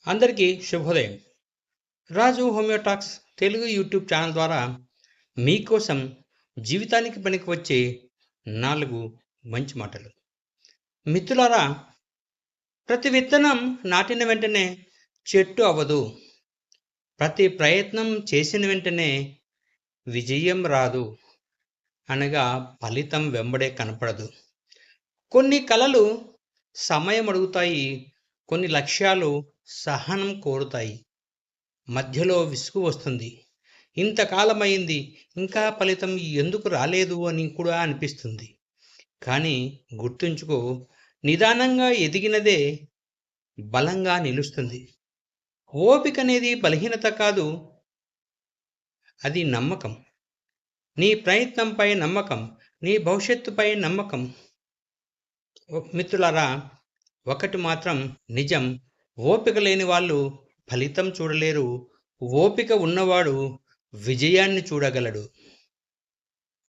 అందరికీ శుభోదయం. రాజు హోమియోటాక్స్ Telugu YouTube channel ద్వారా మీకోసం జీవితానికి పనికి వచ్చే 4 మంచి మాటలు. మిత్రులారా, ప్రతి విత్తనం నాటిన వెంటనే చెట్టు అవ్వదు. ప్రతి ప్రయత్నం చేసిన వెంటనే విజయం రాదు. అనగా ఫలితం వెంబడే కనపడదు. కొన్ని కలలు సమయం అడుగుతాయి. కొన్ని లక్ష్యాలు సహనం కోరుతాయి. మధ్యలో విసుగు వస్తుంది. ఇంతకాలమైంది, ఇంకా ఫలితం ఎందుకు రాలేదు అని కూడా అనిపిస్తుంది. కానీ గుర్తుంచుకో, నిదానంగా ఎదిగినదే బలంగా నిలుస్తుంది. ఓపిక అనేది బలహీనత కాదు, అది నమ్మకం. నీ ప్రయత్నంపై నమ్మకం, నీ భవిష్యత్తుపై నమ్మకం. మిత్రులారా, ఒకటి మాత్రం నిజం, ఓపిక లేని వాళ్ళు ఫలితం చూడలేరు. ఓపిక ఉన్నవాడు విజయాన్ని చూడగలడు.